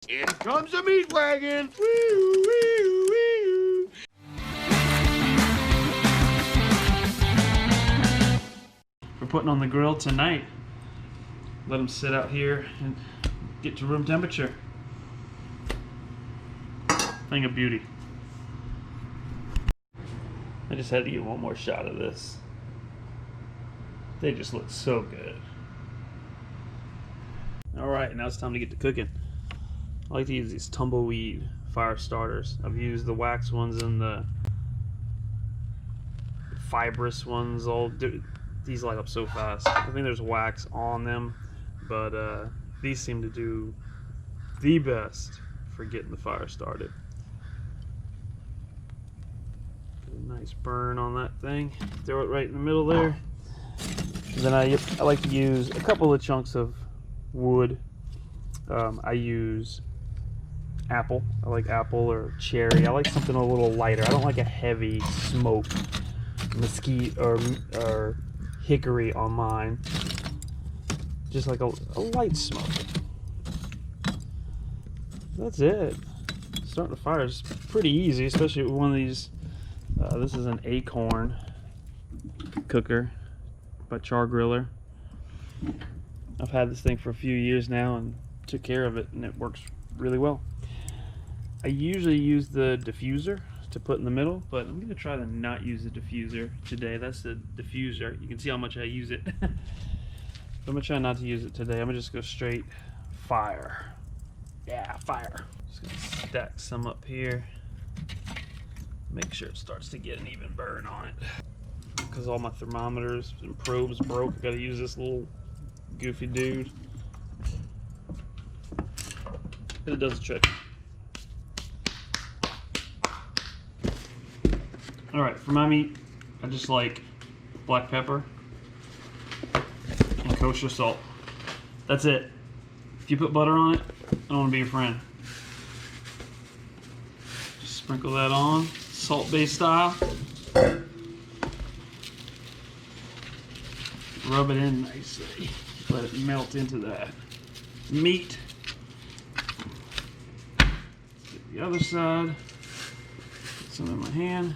Here comes the meat wagon. Woo, woo, woo. We're putting on the grill tonight. Let them sit out here and get to room temperature. Thing of beauty. I just had to get one more shot of this. They just look so good. Alright, now it's time to get to cooking. I like to use these tumbleweed fire starters. I've used the wax ones and the fibrous ones. These light up so fast. I think there's wax on them, but these seem to do the best for getting the fire started. Get a nice burn on that thing. Throw it right in the middle there. And then I like to use a couple of chunks of wood. I use apple. I like apple or cherry. I like something a little lighter. I don't like a heavy smoke, mesquite or hickory on mine. Just like a light smoke. That's it. Starting the fire is pretty easy, especially with one of these. This is an Acorn cooker by Char Griller. I've had this thing for a few years now and took care of it, and it works really well. I usually use the diffuser to put in the middle, but I'm going to try to not use the diffuser today. That's the diffuser. You can see how much I use it. I'm going to try not to use it today. I'm going to just go straight fire. Yeah, fire. Just going to stack some up here. Make sure it starts to get an even burn on it. Because all my thermometers and probes broke, I got to use this little goofy dude. But it does the trick. Alright, for my meat, I just like black pepper and kosher salt. That's it. If you put butter on it, I don't want to be your friend. Just sprinkle that on, salt-based style. Rub it in nicely. Let it melt into that meat. Get the other side. Put some in my hand.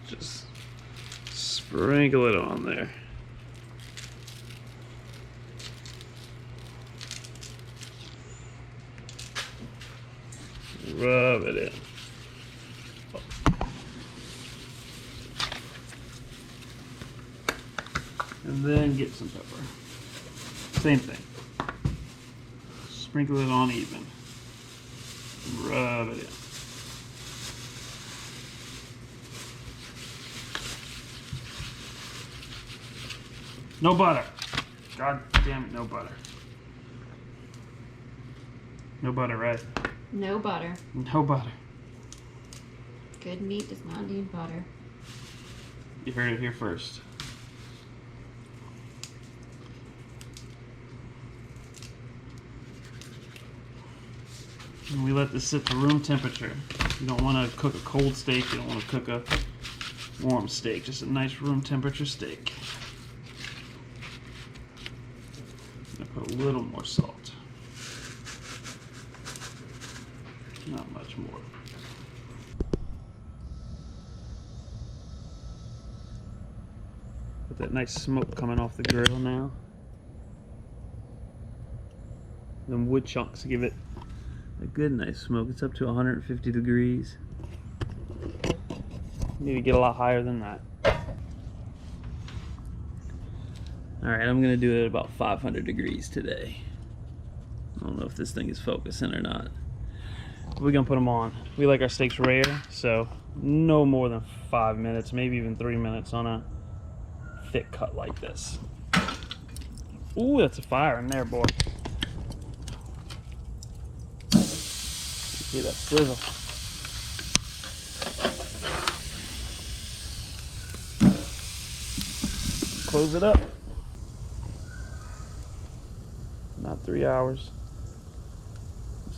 Just sprinkle it on there. Rub it in. And then get some pepper. Same thing. Sprinkle it on even. Rub it in. No butter. God damn it, no butter. No butter, right? No butter. No butter. Good meat does not need butter. You heard it here first. And we let this sit to room temperature. You don't want to cook a cold steak. You don't want to cook a warm steak. Just a nice room temperature steak. I'm going to put a little more salt. Not much more. With that nice smoke coming off the grill now. Them wood chunks give it a good nice smoke. It's up to 150 degrees. Need to get a lot higher than that. Alright, I'm going to do it at about 500 degrees today. I don't know if this thing is focusing or not. We're going to put them on. We like our steaks rare, so no more than 5 minutes, maybe even 3 minutes on a thick cut like this. Ooh, that's a fire in there, boy. See that sizzle. Close it up. Not 3 hours.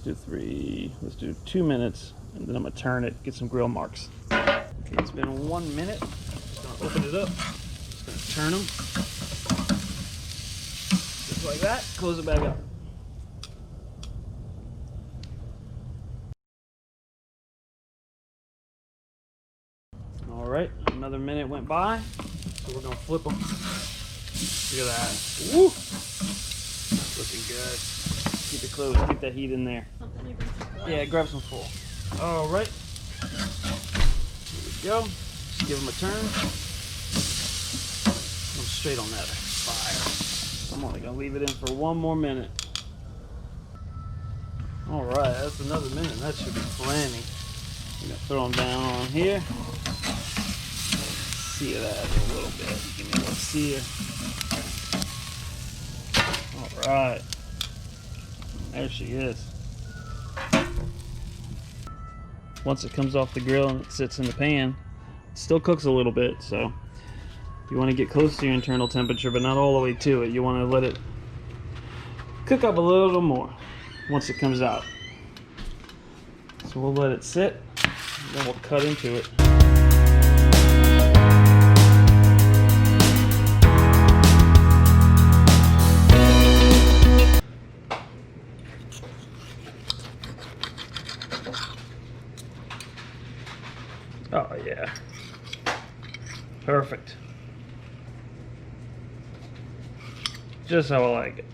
Let's do 2 minutes, and then I'm gonna turn it, get some grill marks. Okay, it's been 1 minute. Just gonna open it up. Just gonna turn them. Just like that. Close it back up. All right, another minute went by, so we're gonna flip them. Look at that. Woo! Looking good. Keep it close. Keep that heat in there. Yeah, grab some full. All right. Here we go. Just give them a turn. I'm straight on that fire. I'm only gonna leave it in for one more minute. All right, that's another minute. That should be plenty. I'm gonna throw them down on here. See that a little bit. Give me a little sear. All right. There she is. Once it comes off the grill and it sits in the pan, it still cooks a little bit, so you want to get close to your internal temperature, but not all the way to it. You want to let it cook up a little more once it comes out. So we'll let it sit, and then we'll cut into it. Oh yeah, perfect. Just how I like it.